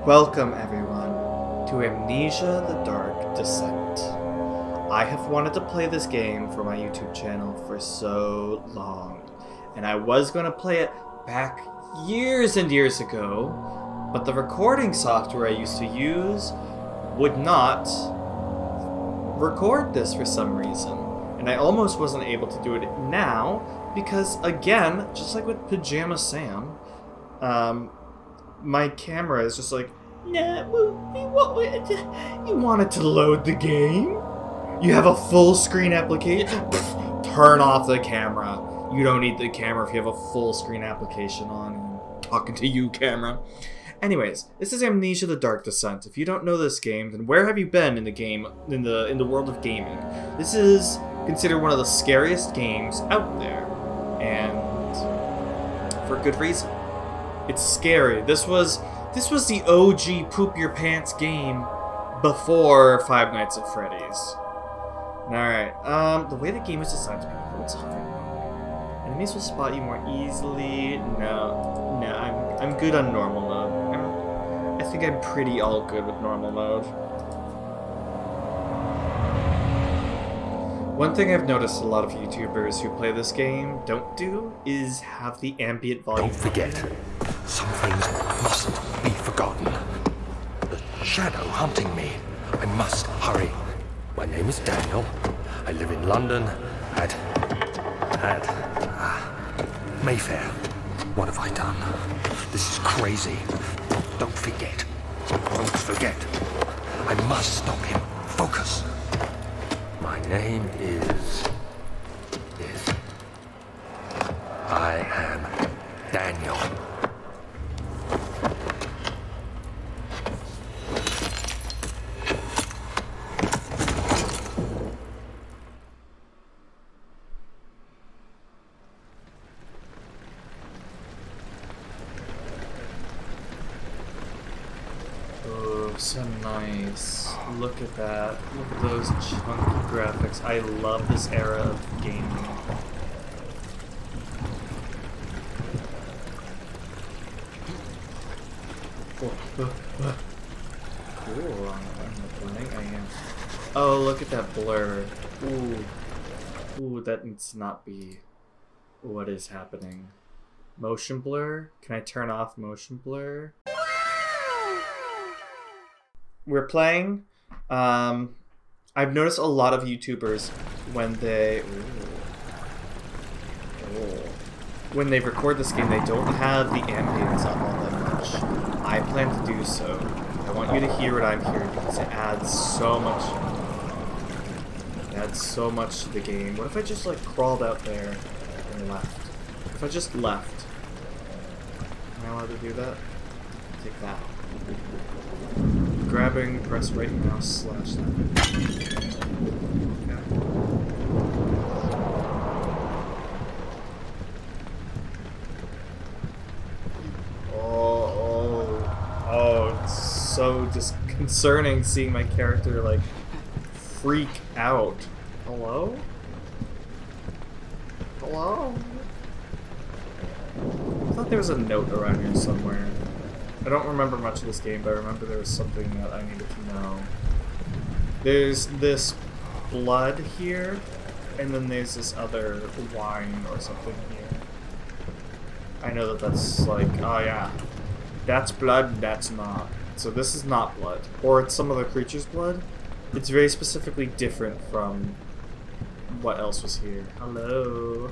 Welcome everyone to Amnesia the Dark Descent. I have wanted to play this game for my YouTube channel for so long, and I was going to play it back years and years ago, but the recording software I used to use would not record this for some reason, and I almost wasn't able to do it now because, again, just like with Pajama Sam, my camera is just like, nah, you wanted to load the game? You have a full screen application? Turn off the camera. You don't need the camera if you have a full screen application on. I'm talking to you, camera. Anyways, this is Amnesia the Dark Descent. If you don't know this game, then where have you been in the game, in the world of gaming? This is considered one of the scariest games out there, and for good reason. It's scary. This was the OG poop your pants game before Five Nights at Freddy's. Alright, the way the game is designed to be it's hovering. Enemies will spot you more easily. No, I'm good on normal mode. I think I'm pretty all good with normal mode. One thing I've noticed a lot of YouTubers who play this game don't do is have the ambient volume. Don't forget, some things mustn't be forgotten. The shadow hunting me. I must hurry. My name is Daniel. I live in London at Mayfair. What have I done? This is crazy. Don't forget. Don't forget. I must stop him. Focus. My name is... I am Daniel. Oh, so nice. Look at that. Look at those chunky graphics. I love this era of gaming. Cool, I'm playing. I am. Oh, look at that blur. Ooh, that needs to not be what is happening. Motion blur? Can I turn off motion blur? We're playing. I've noticed a lot of YouTubers when they when they record this game, they don't have the ambience up all that much. I plan to do so. I want you to hear what I'm hearing because it adds so much. It adds so much to the game. What if I just like crawled out there and left? If I just left, am I allowed to do that? Take that. Grabbing, press right mouse / that. Okay. Oh, it's so disconcerting seeing my character like freak out. Hello? Hello? I thought there was a note around here somewhere. I don't remember much of this game, but I remember there was something that I needed to know. There's this blood here, and then there's this other wine or something here. I know that that's like, oh yeah, that's blood, that's not. So this is not blood. Or it's some other creature's blood. It's very specifically different from what else was here. Hello?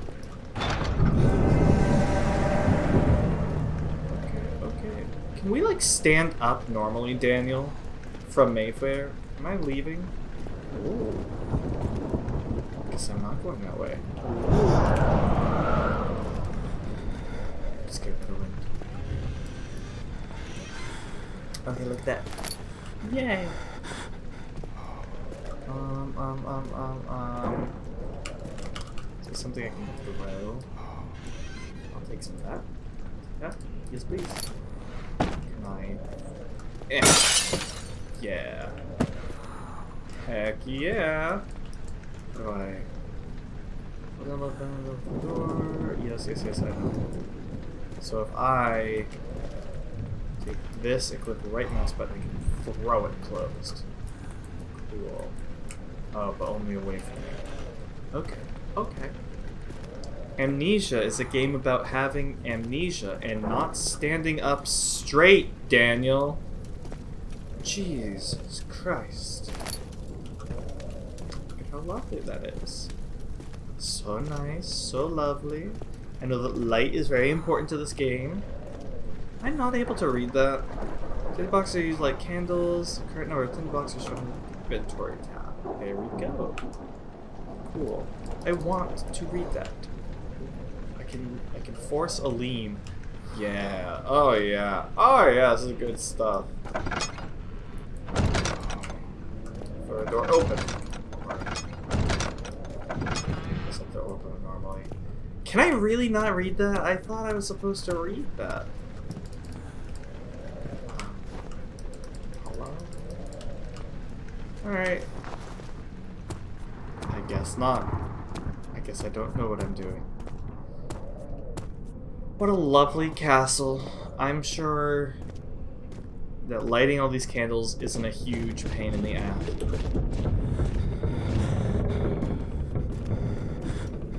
Can we, like, stand up normally, Daniel? From Mayfair? Am I leaving? Ooh. Guess I'm not going that way. Scared of the wind. Okay, like that. Yay! Is there something I can throw? I'll take some of that. Yeah, yes please. Yeah. Heck yeah. What do I... the door. Yes, I know. So if I Take this and click the right mouse button and throw it closed. Cool. Oh, but only away from me. Okay, okay. Amnesia is a game about having amnesia and not standing up straight, Daniel. Jesus Christ. Look at how lovely that is. So nice, so lovely. I know that light is very important to this game. I'm not able to read that. Tin boxes use like candles. Current number of tin boxes from the inventory tab. There we go. Cool. I want to read that. I can force a lean. Yeah. Oh yeah. Oh yeah. This is good stuff. For the door open. Guess if they're open normally. Can I really not read that? I thought I was supposed to read that. Hello? Alright. I guess not. I guess I don't know what I'm doing. What a lovely castle. I'm sure that lighting all these candles isn't a huge pain in the ass.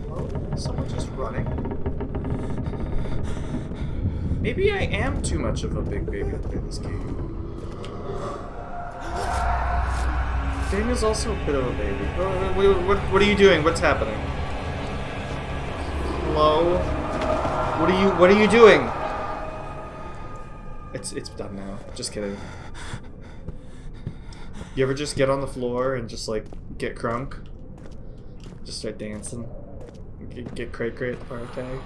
Oh, someone just running. Maybe I am too much of a big baby to play this game. Daniel's also a bit of a baby. What are you doing? What's happening? Hello? What are you doing? It's done now. Just kidding. You ever just get on the floor and just like get crunk? Just start dancing? Get cray-cray at the party?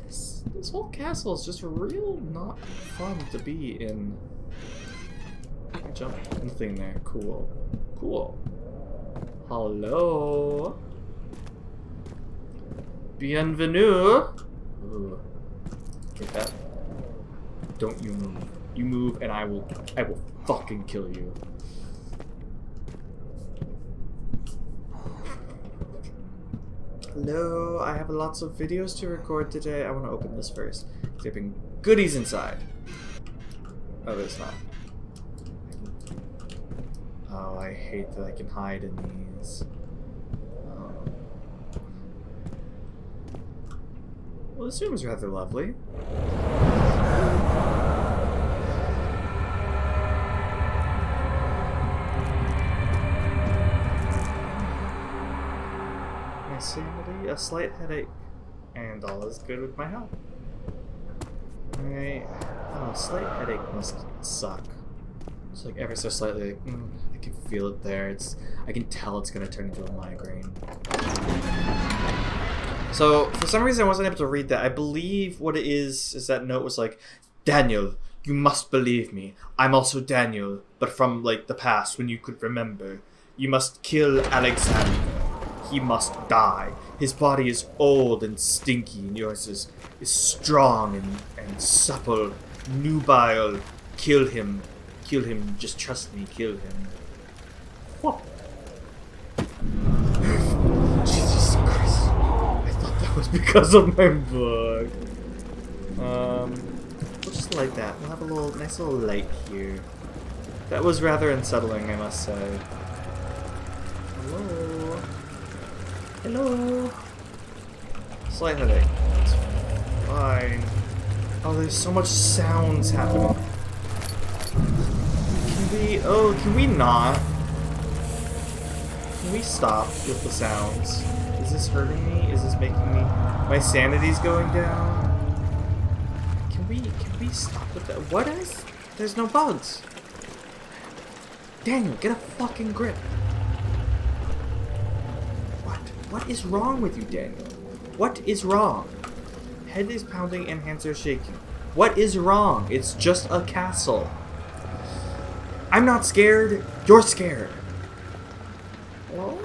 This whole castle is just real not fun to be in. I jumped nothing there. Cool. Cool. Hello. Bienvenue. Ooh. Get that? Don't you move. You move and I will fucking kill you. Hello, I have lots of videos to record today. I want to open this first. There've been goodies inside. Oh, there's not. Oh, I hate that I can hide in these. Well, this room is rather lovely. My sanity, a slight headache, and all is good with my health. Alright. Oh, a slight headache must suck. Just like ever so slightly, like, I can feel it there. I can tell it's gonna turn into a migraine. So, for some reason I wasn't able to read that. I believe what it is that note was like, Daniel, you must believe me. I'm also Daniel, but from, like, the past, when you could remember. You must kill Alexander. He must die. His body is old and stinky, and yours is strong and supple, nubile. Kill him. Kill him. Just trust me. Kill him. What? Jesus Christ. I thought that was because of my book. We'll just light that. We'll have a nice little light here. That was rather unsettling, I must say. Hello? Hello? Slight headache. It's fine. Oh, there's so much sounds happening. Can we not? Can we stop with the sounds? Is this hurting me? Is this making me... My sanity's going down? Can we stop with that? What is? There's no bugs. Daniel, get a fucking grip. What is wrong with you, Daniel? What is wrong? Head is pounding and hands are shaking. What is wrong? It's just a castle. I'm not scared. You're scared. Hello?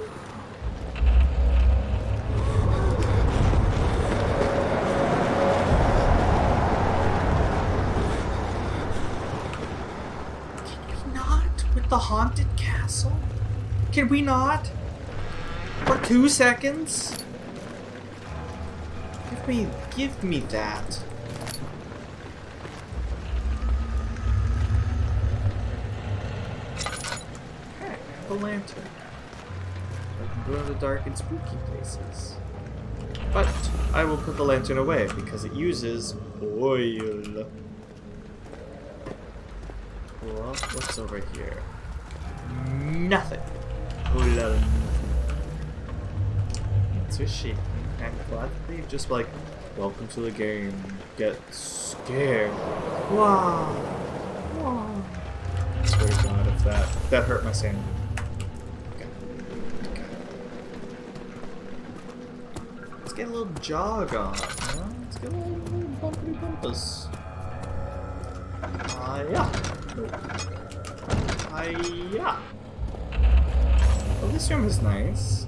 Can we not? With the haunted castle? Can we not? For 2 seconds? Give me that. a lantern. I can go to the dark and spooky places. But I will put the lantern away because it uses oil. Well, what's over here? Nothing. Oil. It's a shame. I'm glad that they've just like, welcome to the game. Get scared. Wow. Wow. I swear to God, if that hurt my sanity. Let's get a little jog on, huh? Let's get a little bumpity bumpus. Yeah. Yeah. Well, this room is nice.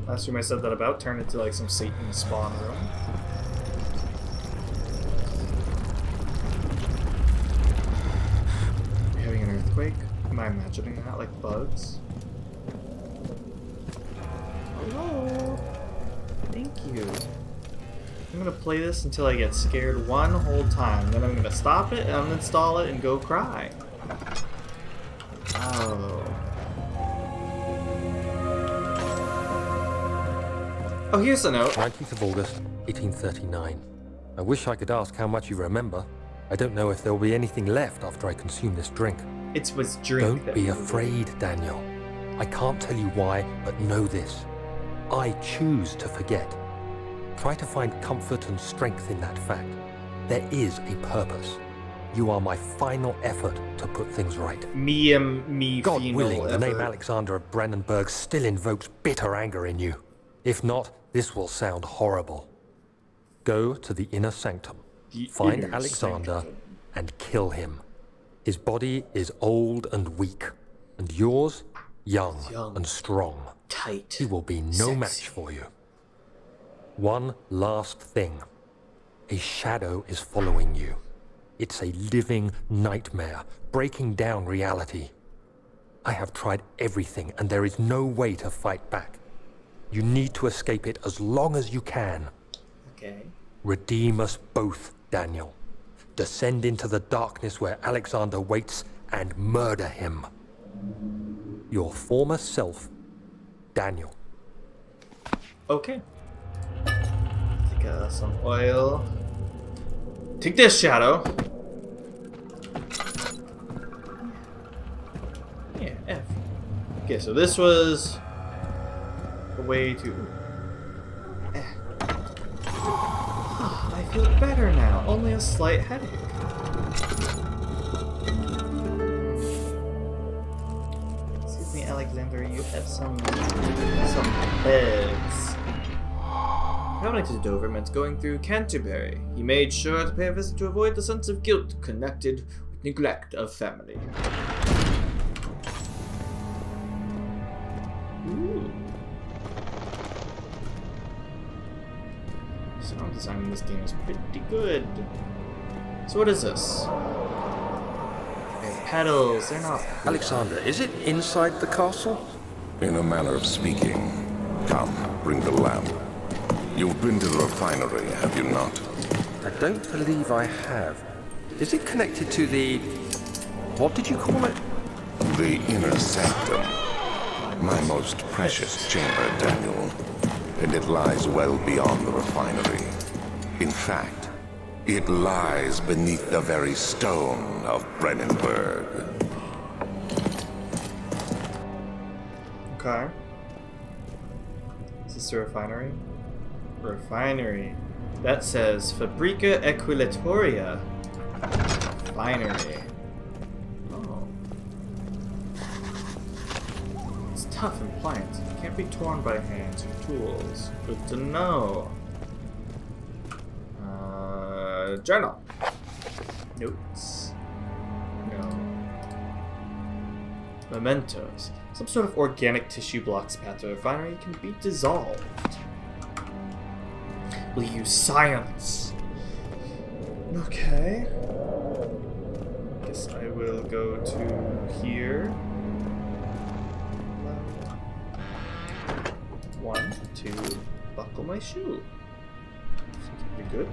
Last room I said that about turned into like some Satan spawn room. Are we having an earthquake? Am I imagining that like bugs? Hello? Thank you. I'm gonna play this until I get scared one whole time. Then I'm gonna stop it and uninstall it and go cry. Oh. Oh, here's a note. 19th of August, 1839. I wish I could ask how much you remember. I don't know if there will be anything left after I consume this drink. It was drink. Don't be afraid, Daniel. I can't tell you why, but know this. I choose to forget. Try to find comfort and strength in that fact. There is a purpose. You are my final effort to put things right. God willing, the name Alexander of Brandenburg still invokes bitter anger in you. If not, this will sound horrible. Go to the inner sanctum, find Alexander, and kill him. His body is old and weak, and yours, young and strong. Tight. He will be no match for you. One last thing. A shadow is following you. It's a living nightmare, breaking down reality. I have tried everything, and there is no way to fight back. You need to escape it as long as you can. Okay. Redeem us both, Daniel. Descend into the darkness where Alexander waits and murder him. Your former self, Daniel. Okay. Take some oil. Take this, Shadow. Yeah, F. Okay, so this was the way to... I feel better now. Only a slight headache. Excuse me, Alexander. You have some beds. Traveling to Dover meant going through Canterbury. He made sure to pay a visit to avoid the sense of guilt connected with neglect of family. Ooh. Sound design in this game is pretty good. So what is this? Okay, pedals, they're not... Alexander, is it inside the castle? In a manner of speaking. Come, bring the lamp. You've been to the refinery, have you not? I don't believe I have. Is it connected to the... what did you call it? The inner sanctum. My most precious chamber, Daniel. And it lies well beyond the refinery. In fact, it lies beneath the very stone of Brandenburg. Okay. Is this a refinery? Refinery. That says Fabrica Equilatoria. Refinery. Oh. It's tough and pliant. It can't be torn by hands or tools. Good to know. Journal. Notes. No. Mementos. Some sort of organic tissue blocks path to the refinery can be dissolved. We'll use science. Okay. Guess I will go to here. 1, 2, buckle my shoe. Seems pretty good.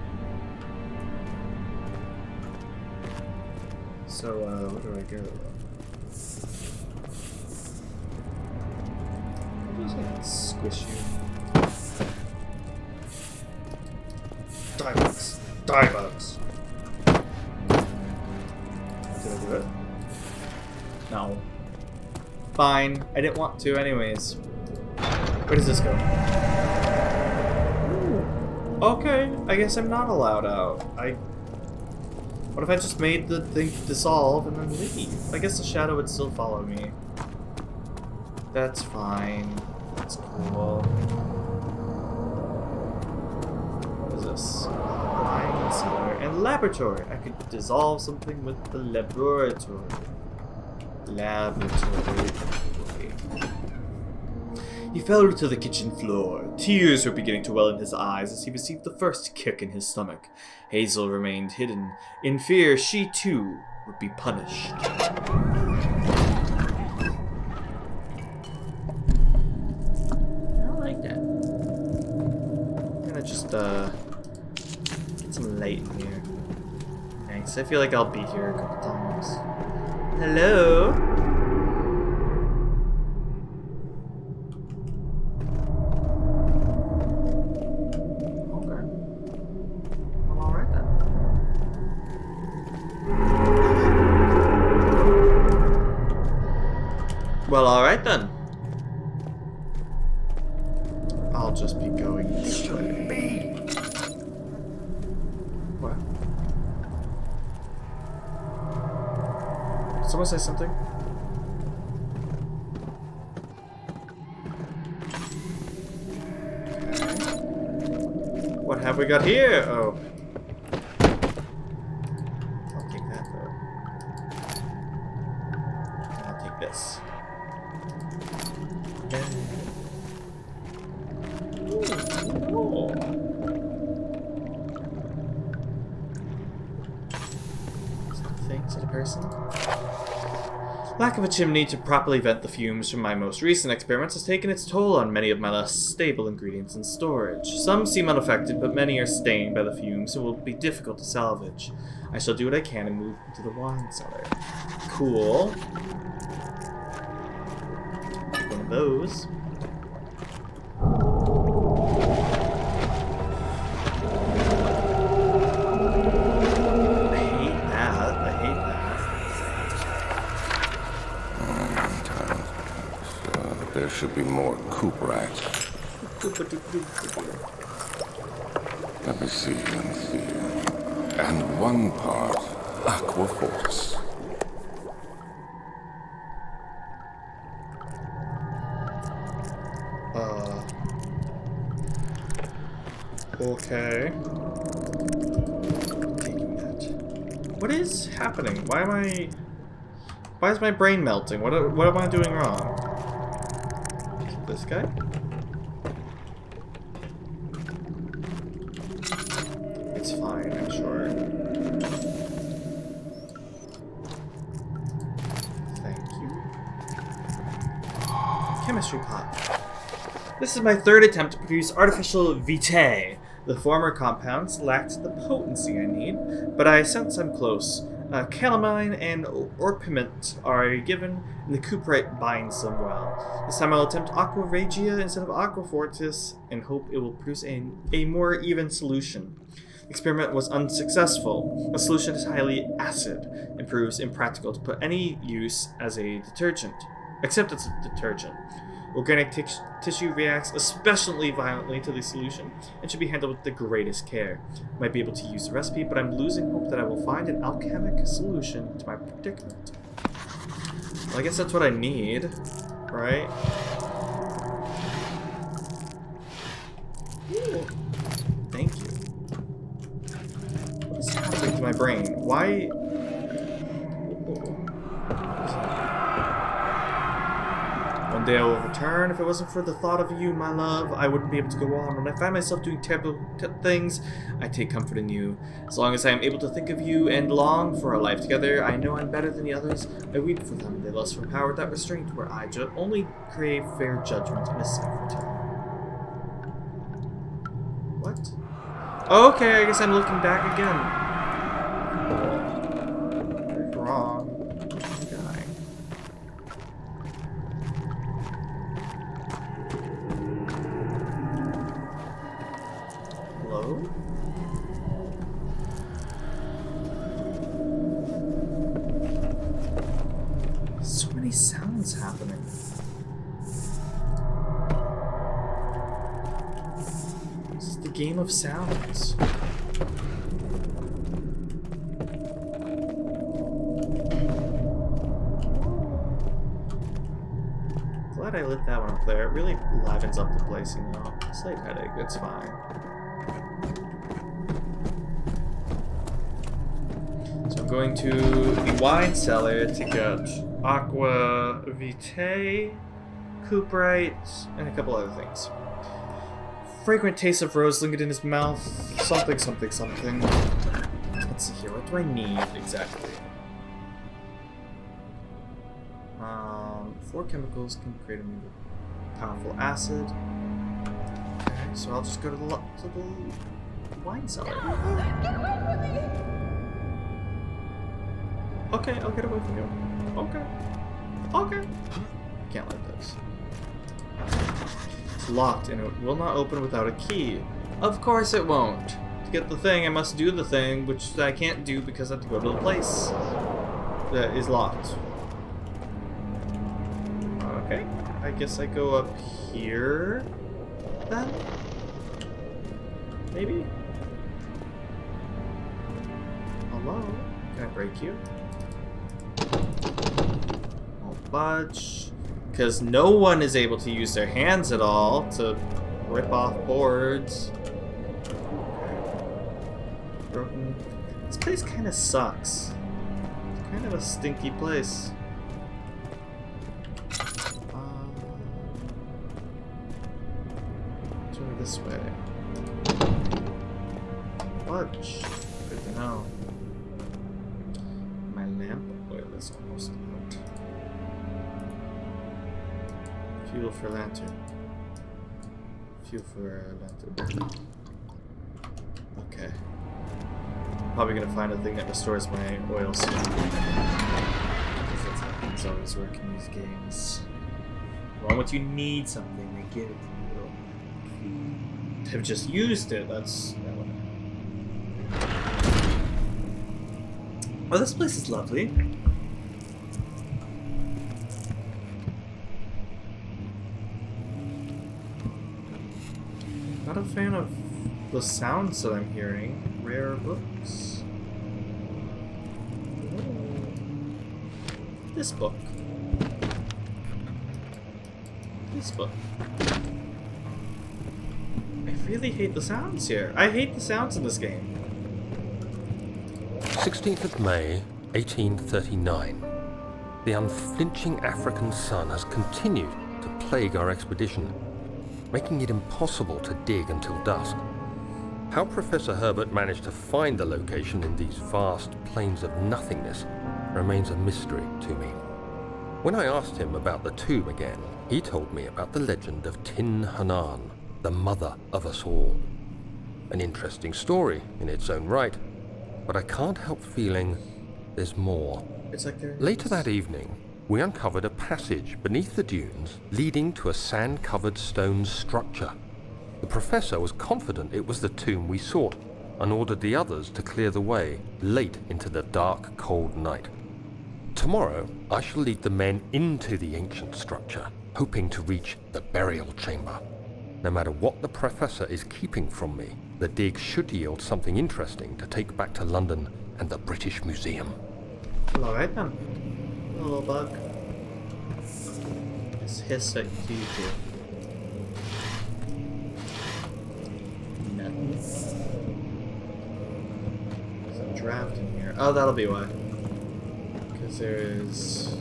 So, where do I go? squish you. Die bugs. Die bugs. Did I do it? No. Fine. I didn't want to anyways. Where does this go? Ooh. Okay. I guess I'm not allowed out. What if I just made the thing dissolve and then leave? I guess the shadow would still follow me. That's fine. That's cool. What is this? Wine cellar and laboratory. I could dissolve something with the laboratory. He fell to the kitchen floor. Tears were beginning to well in his eyes as he received the first kick in his stomach. Hazel remained hidden. In fear, she too would be punished. I don't like that. I'm gonna just get some light in here. Thanks. I feel like I'll be here a couple times. Hello? Well, alright then. I'll just be going this way. What? Did someone say something? Okay. What have we got here? Oh. I'll take that though. I'll take this. Is it a person? Lack of a chimney to properly vent the fumes from my most recent experiments has taken its toll on many of my less stable ingredients in storage. Some seem unaffected, but many are stained by the fumes and will be difficult to salvage. I shall do what I can and move into the wine cellar. Cool. Take one of those. There should be more coop racks. Let me see. And one part aqua force. Okay. Taking that. What is happening? Why is my brain melting? What am I doing wrong? This guy? It's fine, I'm sure. Thank you. Chemistry pot. This is my third attempt to produce artificial vitae. The former compounds lacked the potency I need, but I sense I'm close. Calamine and orpiment are given, and the cuprite binds them well. This time I'll attempt aqua regia instead of aqua fortis and hope it will produce a more even solution. The experiment was unsuccessful. The solution is highly acid and proves impractical to put any use as a detergent, except it's a detergent. Organic tissue reacts especially violently to the solution and should be handled with the greatest care. Might be able to use the recipe, but I'm losing hope that I will find an alchemic solution to my predicament. Well, I guess that's what I need, right? Ooh. Thank you. What is happening to my brain? Why? One day I will return. If it wasn't for the thought of you, my love, I wouldn't be able to go on. When I find myself doing terrible things, I take comfort in you. As long as I am able to think of you and long for our life together, I know I'm better than the others. I weep for them. They lust for power without restraint, where I only crave fair judgment and a safe return. What? Okay, I guess I'm looking back again. You're wrong. many sounds happening. This is the game of sounds. Glad I lit that one up there. It really livens up the place, you know. Slight headache, it's fine. So I'm going to the wine cellar to get aqua vitae, cuprite, and a couple other things. Fragrant taste of rose lingered in his mouth. Something, something, something. Let's see here. What do I need exactly? 4 chemicals can create a new powerful acid. Okay, so I'll just go to the wine cellar. Okay, I'll get away from you. Okay. Okay. Can't let this. It's locked and it will not open without a key. Of course it won't. To get the thing, I must do the thing, which I can't do because I have to go to the place that is locked. Okay, I guess I go up here then? Maybe? Hello? Can I break you? Won't budge. Because no one is able to use their hands at all to rip off boards. Broken. This place kind of sucks. It's kind of a stinky place. This way. Budge. Good to know. My lamp oil is almost out. Fuel for lantern. Fuel for lantern. Okay. Probably gonna find a thing that restores my oil soon. That's how things always work in these games. Well, once you need something, they give it to you. Have just used it. That's. Oh, this place is lovely. Not a fan of the sounds that I'm hearing. Rare books. This book. This book. I really hate the sounds here. I hate the sounds in this game. 16th of May, 1839. The unflinching African sun has continued to plague our expedition, making it impossible to dig until dusk. How Professor Herbert managed to find the location in these vast plains of nothingness remains a mystery to me. When I asked him about the tomb again, he told me about the legend of Tin Hanan, the mother of us all. An interesting story in its own right, but I can't help feeling there's more. It's like Later that evening, we uncovered a passage beneath the dunes leading to a sand-covered stone structure. The professor was confident it was the tomb we sought and ordered the others to clear the way late into the dark, cold night. Tomorrow, I shall lead the men into the ancient structure, hoping to reach the burial chamber. No matter what the professor is keeping from me, the dig should yield something interesting to take back to London and the British Museum. Alright then. Little bug. Let's hiss at you here. Nothing. There's a draft in here. Oh, that'll be why. Because there is...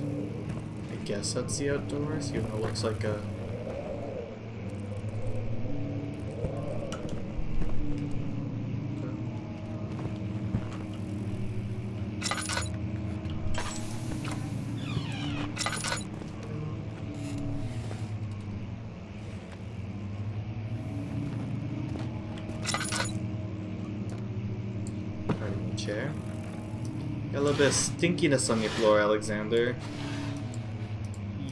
I guess that's the outdoors, even though it looks like a... Chair. Got a little bit of stinkiness on your floor, Alexander.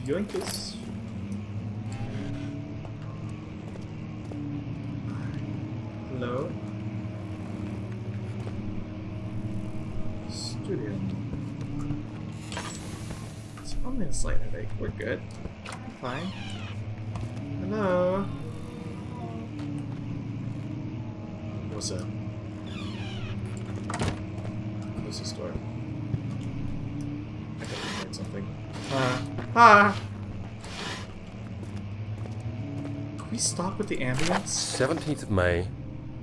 Yoinkus. Hello. Studio. Let's Only a slight headache. We're good. Fine. Hello? What's up? Close this door. I think I heard something. Can we stop with the ambience? 17th of May,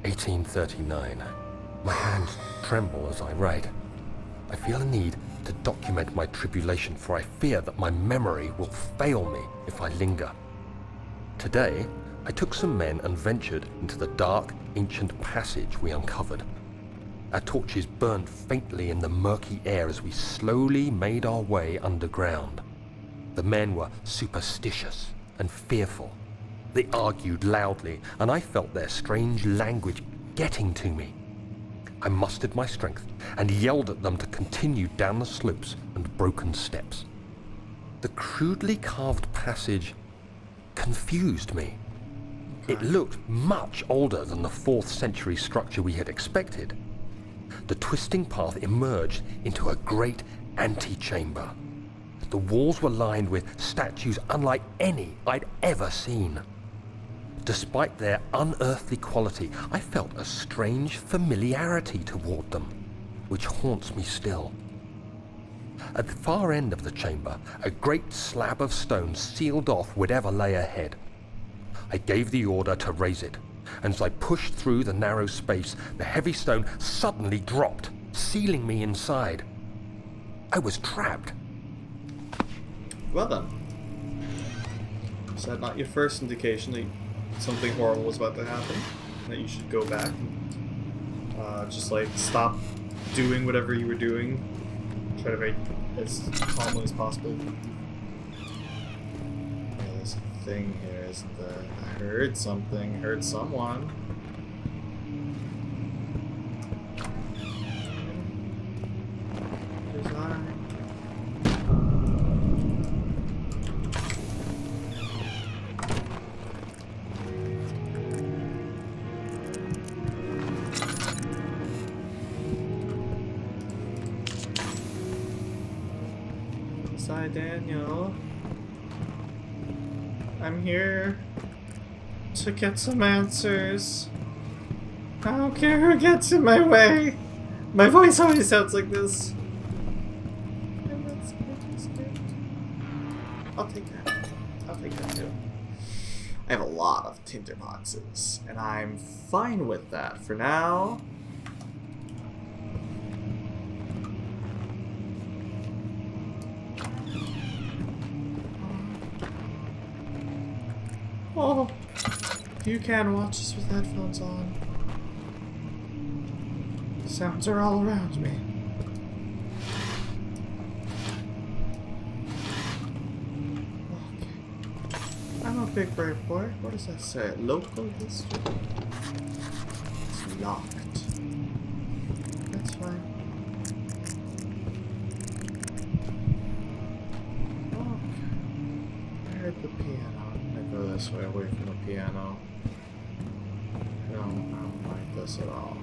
1839. My hands tremble as I write. I feel a need to document my tribulation, for I fear that my memory will fail me if I linger. Today, I took some men and ventured into the dark, ancient passage we uncovered. Our torches burned faintly in the murky air as we slowly made our way underground. The men were superstitious and fearful. They argued loudly, and I felt their strange language getting to me. I mustered my strength and yelled at them to continue down the slopes and broken steps. The crudely carved passage confused me. It looked much older than the 4th century structure we had expected. The twisting path emerged into a great antechamber. The walls were lined with statues unlike any I'd ever seen. Despite their unearthly quality, I felt a strange familiarity toward them, which haunts me still. At the far end of the chamber, a great slab of stone sealed off whatever lay ahead. I gave the order to raise it, and as I pushed through the narrow space, the heavy stone suddenly dropped, sealing me inside. I was trapped. Well done. Is that not your first indication that something horrible was about to happen? That you should go back and just like stop doing whatever you were doing. Try to make it as calmly as possible. Yeah, there's a thing here, isn't there? I heard something. Heard someone. There's I. Hi, Daniel. I'm here to get some answers. I don't care who gets in my way. My voice always sounds like this. I'm not scared. I'll take that. I'll take that too. I have a lot of tinderboxes, and I'm fine with that for now. Oh, you can watch this with headphones on. The sounds are all around me. Okay. I'm a big brave boy. What does that say? Local history. It's locked. That's fine. Okay. I heard the piano. Go this way, away from the piano. I don't like this at all.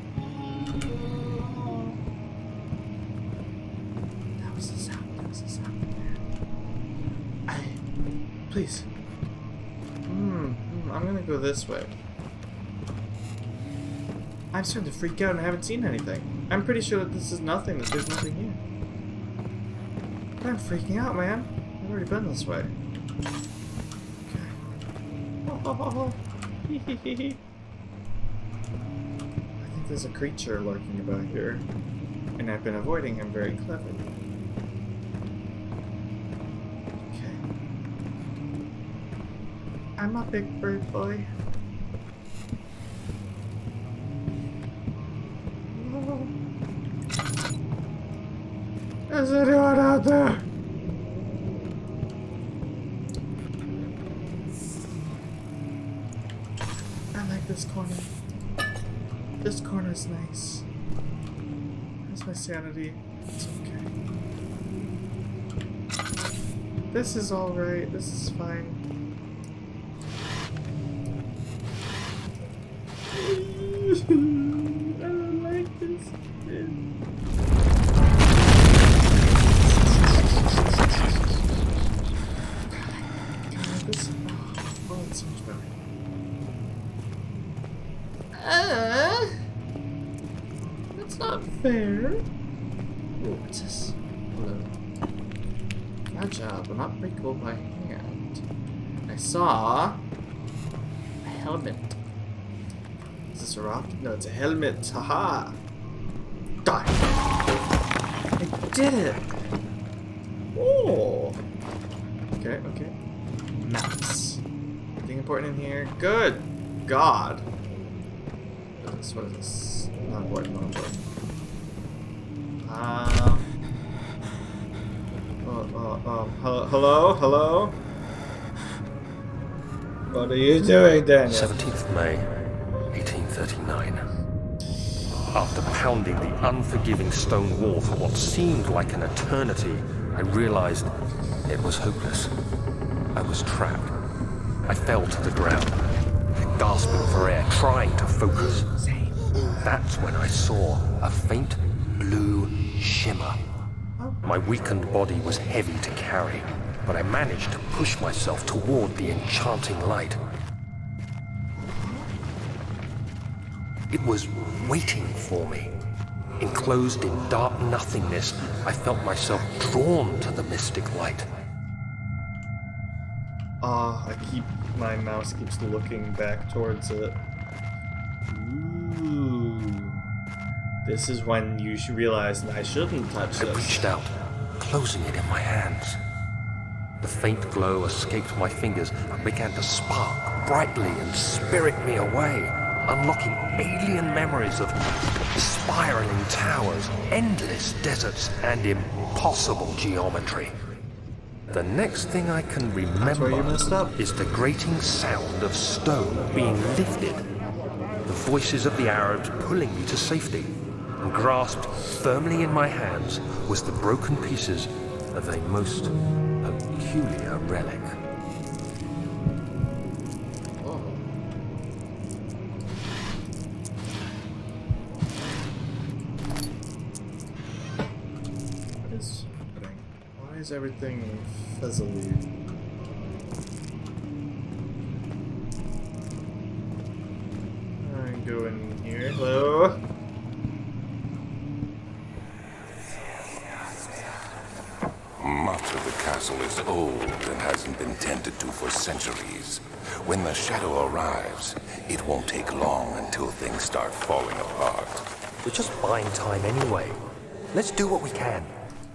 That was the sound from there. Please. I'm gonna go this way. I'm starting to freak out and I haven't seen anything. I'm pretty sure that this is nothing, that there's nothing here. But I'm freaking out, man. I've already been this way. Oh, I think there's a creature lurking about here, and I've been avoiding him very cleverly. Okay. I'm a big bird boy. Oh. Is anyone out there? This corner. This corner's nice. That's my sanity. It's okay. This is alright. This is fine. I don't like this. Nice. Hello. Fragile, but not breakable by hand. I saw a helmet. Is this a rock? No, it's a helmet. Haha. Die. I did it. Oh. Okay, okay. Maps. Anything important in here? Good God. What is this? Not important, not important. Hello? Hello? What are you doing, Daniel? 17th May, 1839. After pounding the unforgiving stone wall for what seemed like an eternity, I realized it was hopeless. I was trapped. I fell to the ground, gasping for air, trying to focus. That's when I saw a faint blue shimmer. My weakened body was heavy to carry, but I managed to push myself toward the enchanting light. It was waiting for me. Enclosed in dark nothingness, I felt myself drawn to the mystic light. My mouse keeps looking back towards it. Ooh. This is when you should realize that I shouldn't touch this. I reached out, closing it in my hands. The faint glow escaped my fingers and began to spark brightly and spirit me away, unlocking alien memories of spiraling towers, endless deserts, and impossible geometry. The next thing I can remember is the grating sound of stone being lifted, the voices of the Arabs pulling me to safety, and grasped firmly in my hands was the broken pieces of a most peculiar relic. Why is everything fizzly? I go in here. Hello? Much of the castle is old and hasn't been tended to for centuries. When the shadow arrives, it won't take long until things start falling apart. We're just buying time anyway. Let's do what we can.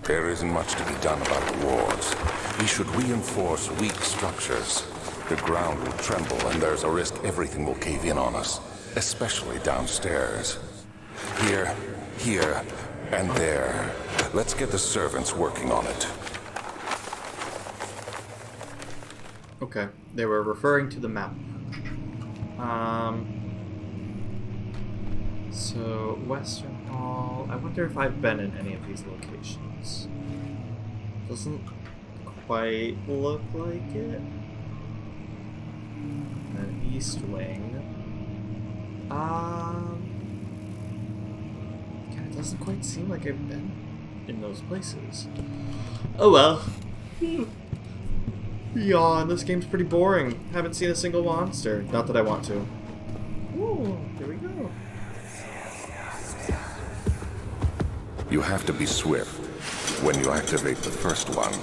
There isn't much to be done about the walls. We should reinforce weak structures. The ground will tremble and there's a risk everything will cave in on us, especially downstairs. Here, and there. Let's get the servants working on it. Okay, they were referring to the map. So, Western Hall. I wonder if I've been in any of these locations. Doesn't quite look like it. An East Wing. It doesn't quite seem like I've been in those places. Oh well. Yawn, this game's pretty boring. Haven't seen a single monster. Not that I want to. Ooh, here we go. You have to be swift when you activate the first one.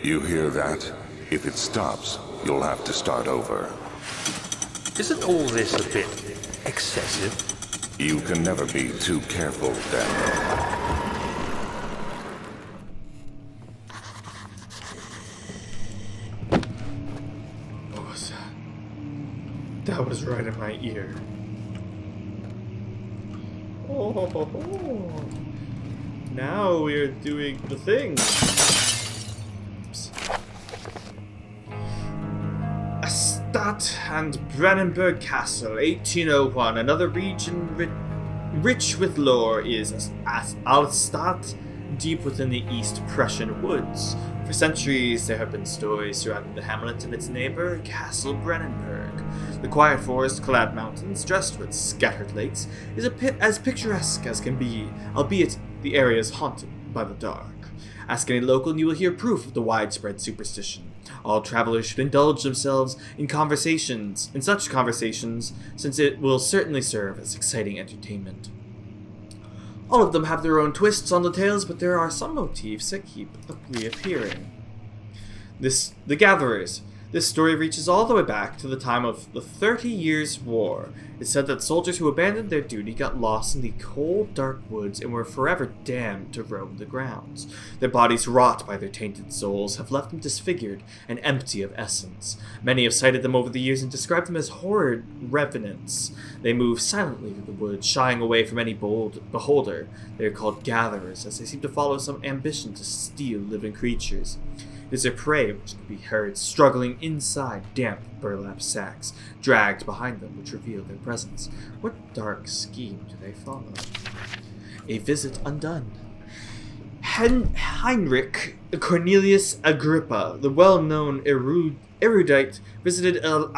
You hear that? If it stops, you'll have to start over. Isn't all this a bit excessive? You can never be too careful, Daniel. What was that? That was right in my ear. Oh, now we're doing the thing. Stadt and Brennenburg Castle, 1801. Another region rich with lore is Alstadt, deep within the East Prussian woods. For centuries, there have been stories surrounding the hamlet and its neighbor, Castle Brennenburg. The quiet forest-clad mountains, dressed with scattered lakes, is as picturesque as can be, albeit the area is haunted by the dark. Ask any local and you will hear proof of the widespread superstition. All travelers should indulge themselves in such conversations, since it will certainly serve as exciting entertainment. All of them have their own twists on the tales, but there are some motifs that keep reappearing. The Gatherers. This story reaches all the way back to the time of the 30 Years' War. It's said that soldiers who abandoned their duty got lost in the cold, dark woods and were forever damned to roam the grounds. Their bodies, wrought by their tainted souls, have left them disfigured and empty of essence. Many have cited them over the years and described them as horrid revenants. They move silently through the woods, shying away from any beholder. They are called Gatherers, as they seem to follow some ambition to steal living creatures. It is their prey which can be heard struggling inside damp burlap sacks, dragged behind them, which reveal their presence. What dark scheme do they follow? A visit undone. Heinrich Cornelius Agrippa, the well-known erudite, visited at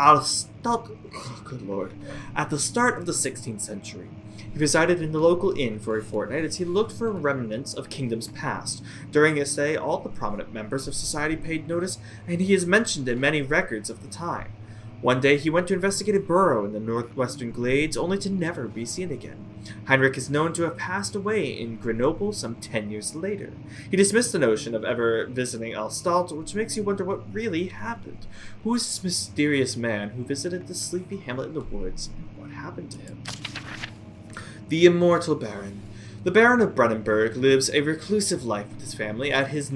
the start of the 16th century. He resided in the local inn for a fortnight as he looked for remnants of kingdoms past. During his stay, all the prominent members of society paid notice, and he is mentioned in many records of the time. One day, he went to investigate a burrow in the northwestern glades, only to never be seen again. Heinrich is known to have passed away in Grenoble some 10 years later. He dismissed the notion of ever visiting Alstalt, which makes you wonder what really happened. Who is this mysterious man who visited the sleepy hamlet in the woods, and what happened to him? The Immortal Baron. The Baron of Brennenburg lives a reclusive life with his family at his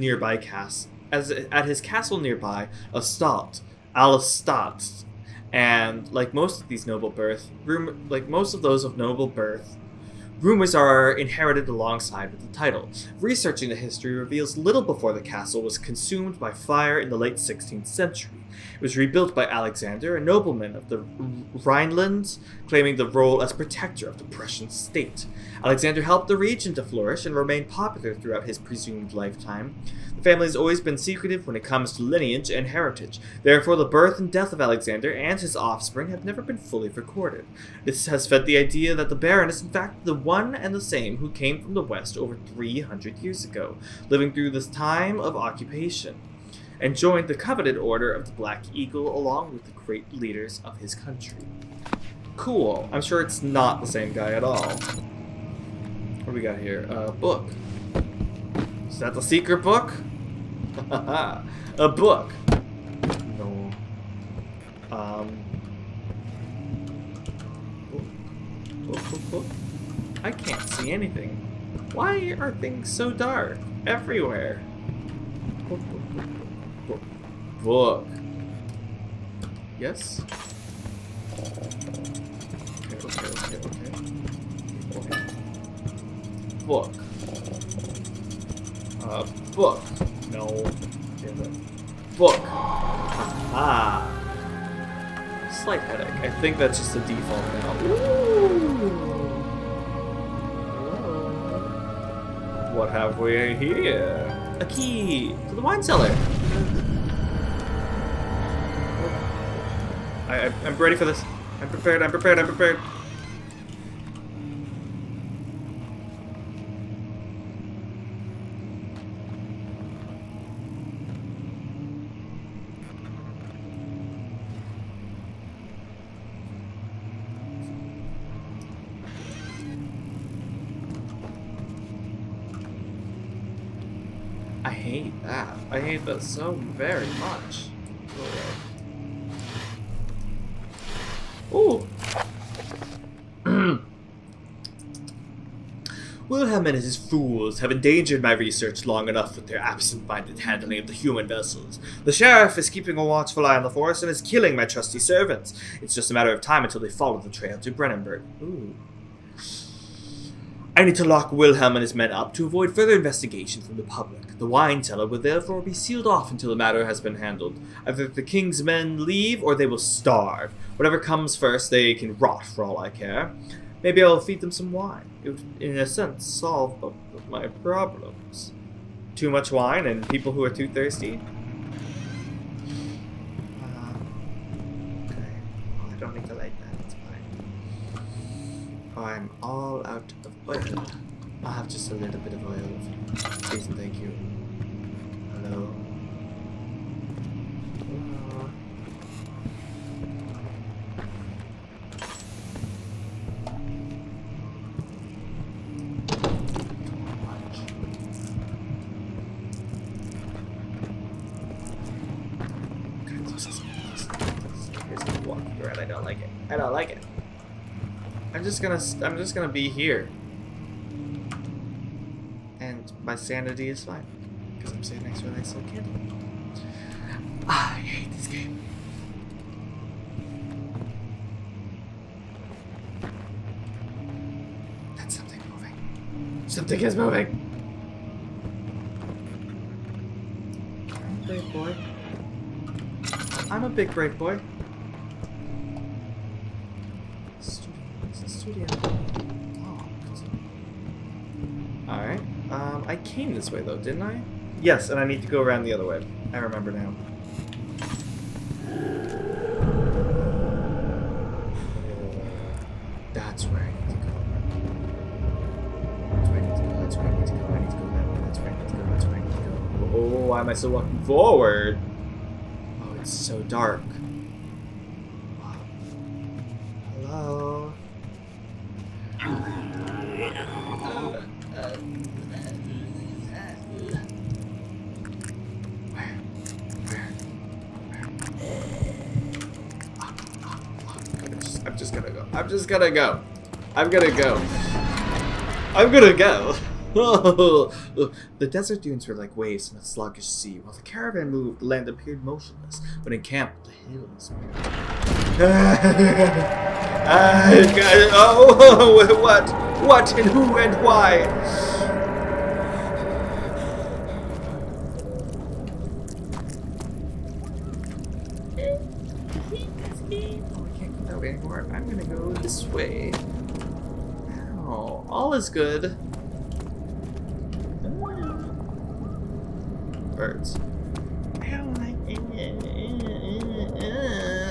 castle nearby, Alstadt, and like most of those of noble birth, rumors are inherited alongside with the title. Researching the history reveals little before the castle was consumed by fire in the late 16th century. It was rebuilt by Alexander, a nobleman of the Rhinelands, claiming the role as protector of the Prussian state. Alexander helped the region to flourish and remain popular throughout his presumed lifetime. The family has always been secretive when it comes to lineage and heritage. Therefore, the birth and death of Alexander and his offspring have never been fully recorded. This has fed the idea that the Baron is in fact the one and the same who came from the West over 300 years ago, living through this time of occupation, and joined the coveted Order of the Black Eagle along with the great leaders of his country. Cool. I'm sure it's not the same guy at all. What do we got here? Book. Is that the secret book? A book. No. Book. I can't see anything. Why are things so dark everywhere? Book. Yes? Okay. Book. Book. No. Damn it. Book. Ah. Slight headache. I think that's just the default now. Ooh. What have we here? A key to the wine cellar. I'm ready for this. I'm prepared. I hate that. I hate that so very much. Ooh. Wilhelm and his fools have endangered my research long enough with their absent-minded handling of the human vessels. The sheriff is keeping a watchful eye on the forest and is killing my trusty servants. It's just a matter of time until they follow the trail to Brennenburg. Ooh. I need to lock Wilhelm and his men up to avoid further investigation from the public. The wine cellar will therefore be sealed off until the matter has been handled. Either the king's men leave or they will starve. Whatever comes first, they can rot for all I care. Maybe I'll feed them some wine. It would, in a sense, solve both of my problems. Too much wine and people who are too thirsty? Okay. Oh, I don't need to light that. It's fine. I'm all out of oil. I'll have just a little bit of oil. Please and thank you. Hello. You're right, I don't like it. I don't like it. I'm just gonna be here. And my sanity is fine. Because I'm sitting next to a nice little candle. Ah, I hate this game. That's something moving. Something is moving! I'm a brave boy. I'm a big brave boy. Studio. Alright. I came this way though, didn't I? Yes, and I need to go around the other way. I remember now. That's where I need to go. That's where I need to go. That's where I need to go. I need to go that way. That's where I need to go. That's where I need to go. Oh, why am I still walking forward? Oh, it's so dark. Hello? I'm just gonna go. I'm gonna go. I'm gonna go. The desert dunes were like waves in a sluggish sea. While the caravan moved, the land appeared motionless. But in camp, the hills moved. Oh, what? What and who and why? Anymore. I'm gonna go this way. Oh, all is good. Birds. I don't like it.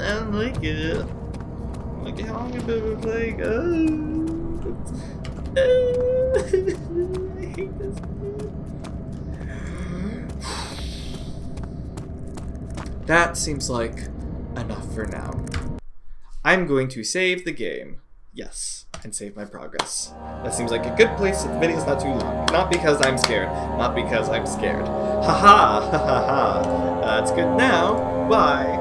I don't like it. Like how long have I been playing? I hate this game. That seems like enough for now. I'm going to save the game. Yes, and save my progress. That seems like a good place if the video's not too long. Not because I'm scared. Not because I'm scared. Haha, ha ha ha. That's good now. Bye.